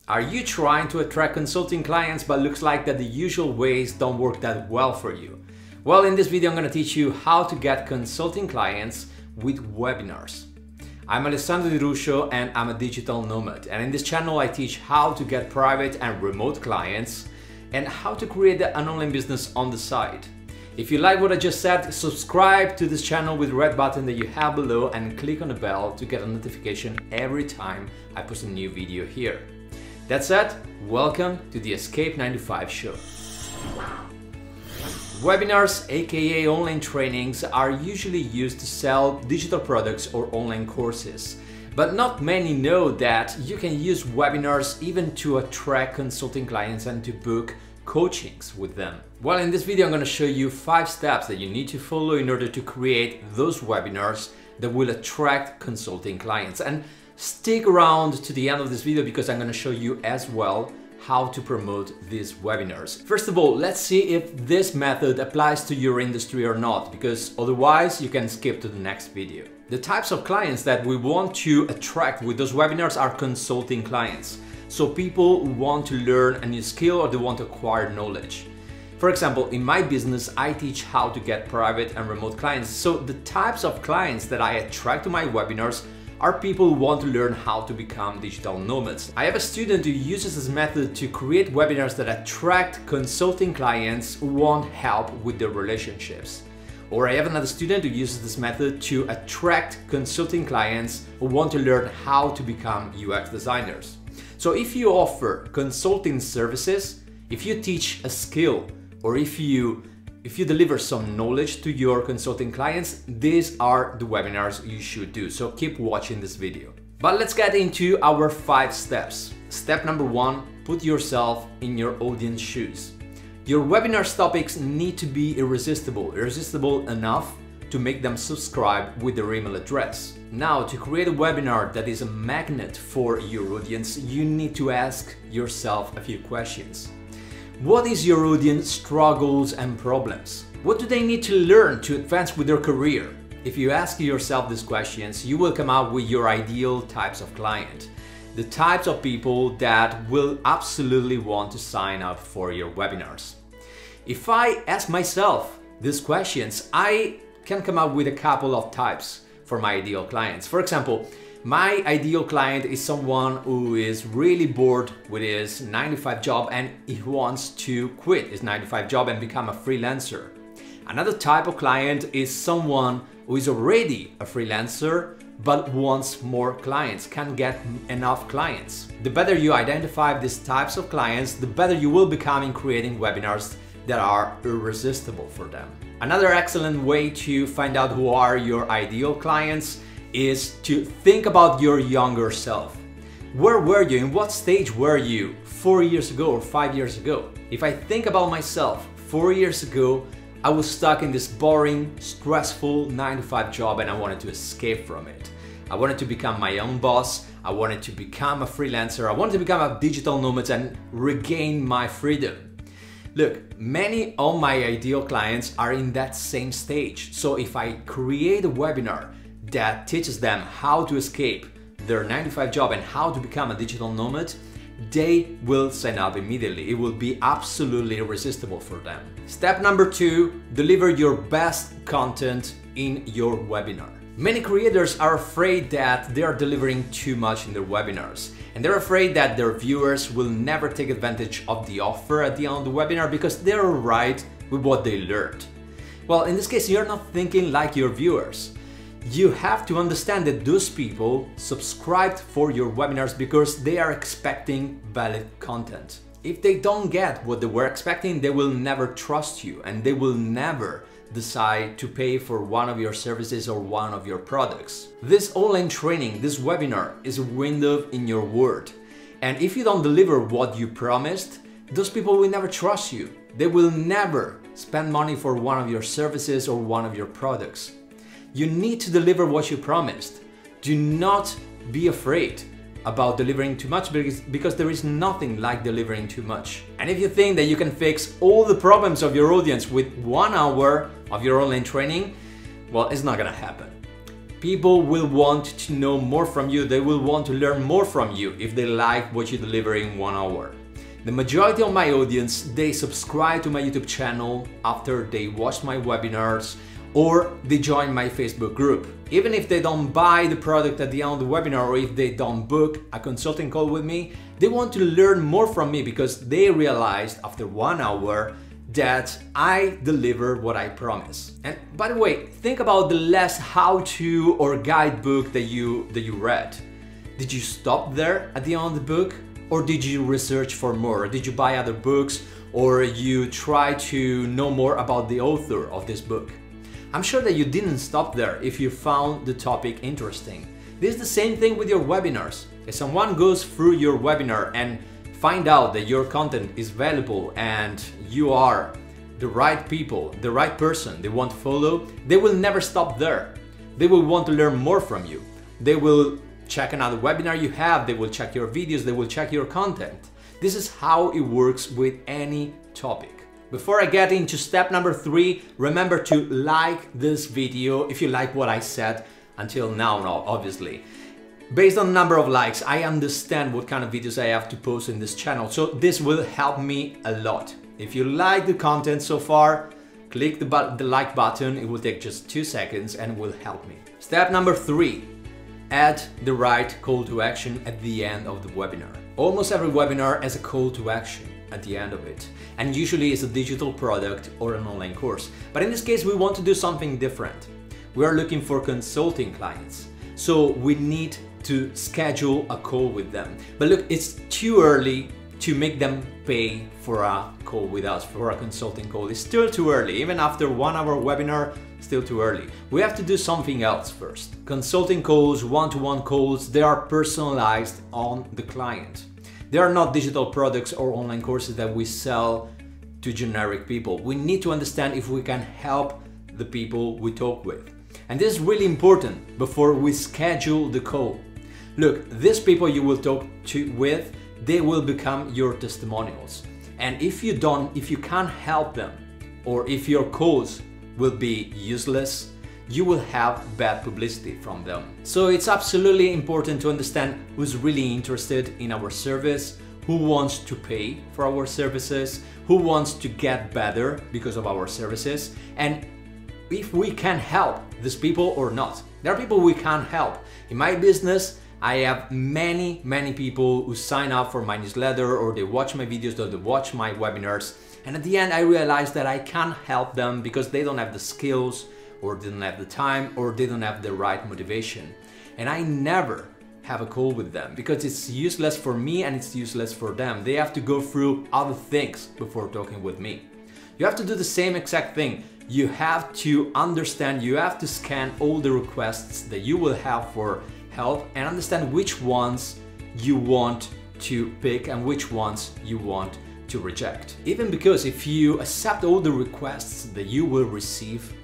Are you trying to attract consulting clients but looks like that the usual ways don't work that well for you? Well, in this video I'm going to teach you how to get consulting clients with webinars. I'm Alessandro Di Ruscio and I'm a digital nomad, and in this channel I teach how to get private and remote clients and how to create an online business on the side. If you like what I just said, subscribe to this channel with the red button that you have below and click on the bell to get a notification every time I post a new video here. That said, welcome to the Escape 95 show. Webinars, aka online trainings, are usually used to sell digital products or online courses. But not many know that you can use webinars even to attract consulting clients and to book coachings with them. Well, in this video I'm going to show you 5 steps that you need to follow in order to create those webinars that will attract consulting clients. And stick around to the end of this video because I'm going to show you as well how to promote these webinars. First of all, let's see if this method applies to your industry or not, because otherwise you can skip to the next video. The types of clients that we want to attract with those webinars are consulting clients. So people who want to learn a new skill or they want to acquire knowledge. For example, in my business, I teach how to get private and remote clients. So the types of clients that I attract to my webinars are people who want to learn how to become digital nomads. I have a student who uses this method to create webinars that attract consulting clients who want help with their relationships. Or I have another student who uses this method to attract consulting clients who want to learn how to become UX designers. So if you offer consulting services, if you teach a skill, or if you deliver some knowledge to your consulting clients, these are the webinars you should do. So keep watching this video. But let's get into our 5 steps. Step number 1, put yourself in your audience shoes. Your webinar's topics need to be irresistible enough to make them subscribe with their email address. Now, to create a webinar that is a magnet for your audience, you need to ask yourself a few questions. What is your audience struggles and problems? What do they need to learn to advance with their career? If you ask yourself these questions, you will come up with your ideal types of client. The types of people that will absolutely want to sign up for your webinars. If I ask myself these questions, I can come up with a couple of types for my ideal clients. For example, my ideal client is someone who is really bored with his 9-to-5 job and he wants to quit his 9-to-5 job and become a freelancer. Another type of client is someone who is already a freelancer but wants more clients, can't get enough clients. The better you identify these types of clients, the better you will become in creating webinars that are irresistible for them. Another excellent way to find out who are your ideal clients is to think about your younger self. Where were you? In what stage were you 4 years ago or 5 years ago? If I think about myself 4 years ago, I was stuck in this boring, stressful 9-to-5 job and I wanted to escape from it. I wanted to become my own boss. I wanted to become a freelancer. I wanted to become a digital nomad and regain my freedom. Look, many of my ideal clients are in that same stage. So if I create a webinar that teaches them how to escape their 9-to-5 job and how to become a digital nomad, they will sign up immediately. It will be absolutely irresistible for them. Step number 2, deliver your best content in your webinar. Many creators are afraid that they are delivering too much in their webinars, and they're afraid that their viewers will never take advantage of the offer at the end of the webinar because they're alright with what they learned. Well, in this case, you're not thinking like your viewers. You have to understand that those people subscribed for your webinars because they are expecting valid content. If they don't get what they were expecting, they will never trust you and they will never decide to pay for one of your services or one of your products. This online training, this webinar, is a window in your world. And if you don't deliver what you promised, those people will never trust you. They will never spend money for one of your services or one of your products. You need to deliver what you promised. Do not be afraid about delivering too much because there is nothing like delivering too much. And if you think that you can fix all the problems of your audience with 1 hour of your online training, well, it's not gonna happen. People will want to know more from you, they will want to learn more from you if they like what you deliver in 1 hour. The majority of my audience, they subscribe to my YouTube channel after they watch my webinars or they join my Facebook group. Even if they don't buy the product at the end of the webinar or if they don't book a consulting call with me, they want to learn more from me because they realized after 1 hour that I deliver what I promise. And by the way, think about the last how-to or guidebook that you read. Did you stop there at the end of the book? Or did you research for more? Did you buy other books? Or you try to know more about the author of this book? I'm sure that you didn't stop there if you found the topic interesting. This is the same thing with your webinars. If someone goes through your webinar and find out that your content is valuable and you are the right people, the right person they want to follow, they will never stop there. They will want to learn more from you. They will check another webinar you have, they will check your videos, they will check your content. This is how it works with any topic. Before I get into step number 3, remember to like this video if you like what I said until now, obviously. Based on the number of likes, I understand what kind of videos I have to post in this channel, so this will help me a lot. If you like the content so far, click the like button, it will take just 2 seconds and will help me. Step number 3, add the right call to action at the end of the webinar. Almost every webinar has a call to action at the end of it, and usually it's a digital product or an online course. But in this case, we want to do something different. We are looking for consulting clients, so we need to schedule a call with them. But look, it's too early to make them pay for a call with us, for a consulting call. It's still too early, even after 1 hour webinar, still too early. We have to do something else first. Consulting calls, one-to-one calls, they are personalized on the client. They are not digital products or online courses that we sell to generic people. We need to understand if we can help the people we talk with. And this is really important before we schedule the call. Look, these people you will talk with, they will become your testimonials. And if you can't help them, or if your calls will be useless, you will have bad publicity from them. So it's absolutely important to understand who's really interested in our service, who wants to pay for our services, who wants to get better because of our services, and if we can help these people or not. There are people we can't help. In my business, I have many people who sign up for my newsletter or they watch my videos or they watch my webinars, and at the end I realize that I can't help them because they don't have the skills or they don't have the time or they don't have the right motivation. And I never have a call with them because it's useless for me and it's useless for them. They have to go through other things before talking with me. You have to do the same exact thing. You have to understand, you have to scan all the requests that you will have for help and understand which ones you want to pick and which ones you want to reject. Even because if you accept all the requests that you will receive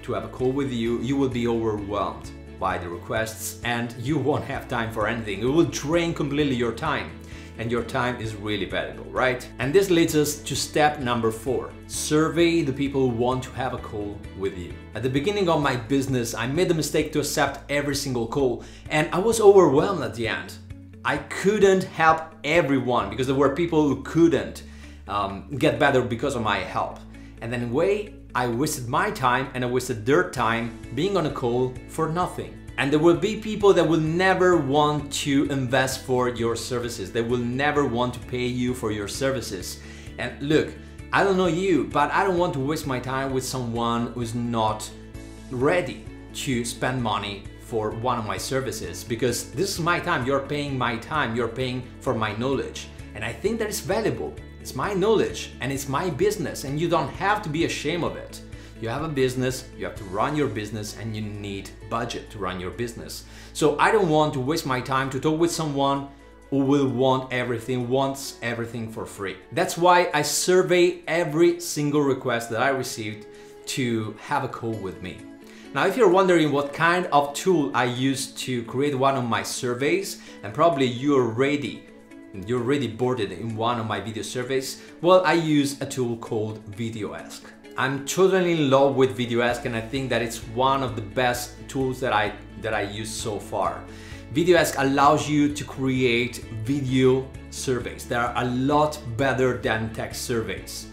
to have a call with you, you will be overwhelmed by the requests and you won't have time for anything. It will drain completely your time. And your time is really valuable, right? And this leads us to step number 4. Survey the people who want to have a call with you. At the beginning of my business, I made the mistake to accept every single call and I was overwhelmed at the end. I couldn't help everyone because there were people who couldn't get better because of my help. And then in a way, I wasted my time and I wasted their time being on a call for nothing. And there will be people that will never want to invest for your services. They will never want to pay you for your services. And look, I don't know you, but I don't want to waste my time with someone who's not ready to spend money for one of my services, because this is my time, you're paying my time, you're paying for my knowledge. And I think that is valuable. It's my knowledge and it's my business and you don't have to be ashamed of it. You have a business, you have to run your business and you need budget to run your business. So I don't want to waste my time to talk with someone who will wants everything for free. That's why I survey every single request that I received to have a call with me. Now, if you're wondering what kind of tool I use to create one of my surveys, and probably you're already boarded in one of my video surveys, well, I use a tool called Video Ask. I'm totally in love with VideoAsk, and I think that it's one of the best tools that I use so far. VideoAsk allows you to create video surveys that are a lot better than text surveys.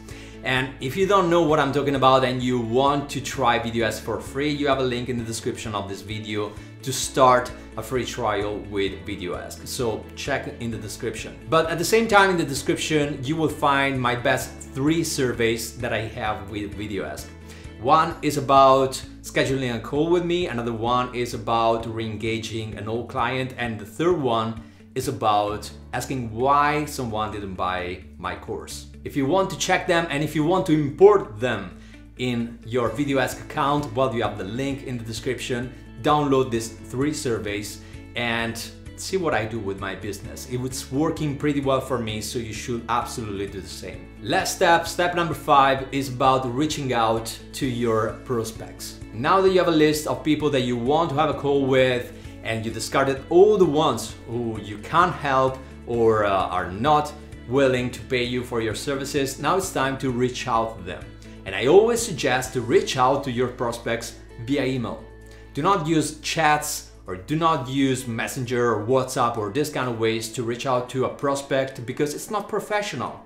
And if you don't know what I'm talking about and you want to try VideoAsk for free, you have a link in the description of this video to start a free trial with VideoAsk. So check in the description. But at the same time, in the description, you will find my best 3 surveys that I have with VideoAsk. One is about scheduling a call with me, another one is about re-engaging an old client, and the third one is about asking why someone didn't buy my course. If you want to check them and if you want to import them in your VideoAsk account, well, you have the link in the description. Download these 3 surveys and see what I do with my business. It's working pretty well for me, so you should absolutely do the same. Last step number 5, is about reaching out to your prospects. Now that you have a list of people that you want to have a call with and you discarded all the ones who you can't help or are not willing to pay you for your services, now it's time to reach out to them. And I always suggest to reach out to your prospects via email. Do not use chats or do not use Messenger or WhatsApp or this kind of ways to reach out to a prospect, because it's not professional.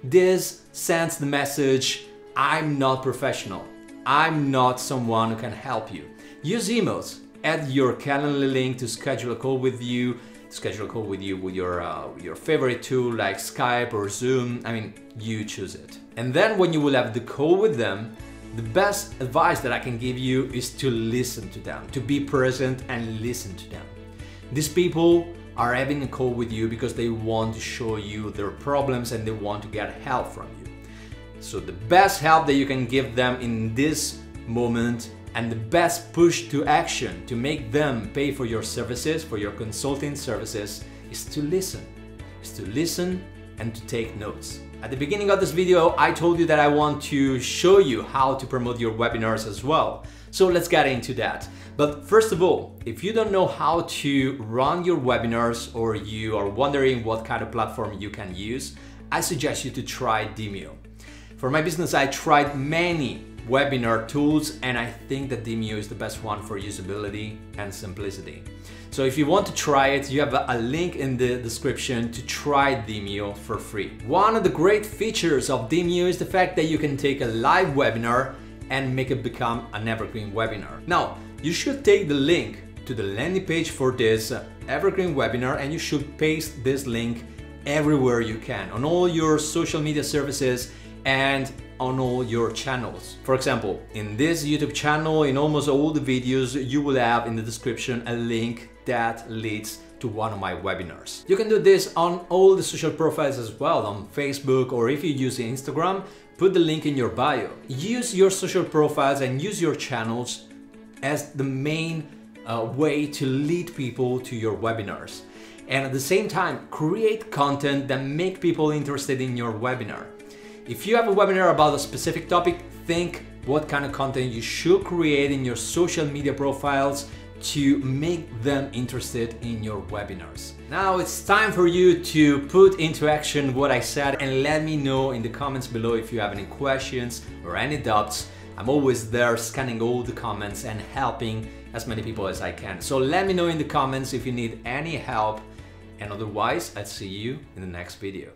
This sends the message, I'm not professional. I'm not someone who can help you. Use emails. Add your Calendly link to schedule a call with you. Schedule a call with you with your favorite tool like Skype or Zoom. I mean, you choose it. And then when you will have the call with them, the best advice that I can give you is to listen to them, to be present and listen to them. These people are having a call with you because they want to show you their problems and they want to get help from you. So the best help that you can give them in this moment and the best push to action to make them pay for your services, for your consulting services, is to listen. Is to listen and to take notes. At the beginning of this video, I told you that I want to show you how to promote your webinars as well. So let's get into that. But first of all, if you don't know how to run your webinars or you are wondering what kind of platform you can use, I suggest you to try Demio. For my business, I tried many webinar tools and I think that Demio is the best one for usability and simplicity. So if you want to try it, you have a link in the description to try Demio for free. One of the great features of Demio is the fact that you can take a live webinar and make it become an evergreen webinar. Now, you should take the link to the landing page for this evergreen webinar and you should paste this link everywhere you can, on all your social media services and on all your channels. For example, in this YouTube channel, in almost all the videos, you will have in the description a link that leads to one of my webinars. You can do this on all the social profiles as well, on Facebook, or if you use Instagram, put the link in your bio. Use your social profiles and use your channels as the main way to lead people to your webinars. And at the same time, create content that make people interested in your webinar. If you have a webinar about a specific topic, think what kind of content you should create in your social media profiles to make them interested in your webinars. Now it's time for you to put into action what I said and let me know in the comments below if you have any questions or any doubts. I'm always there scanning all the comments and helping as many people as I can. So let me know in the comments if you need any help, and otherwise I'll see you in the next video.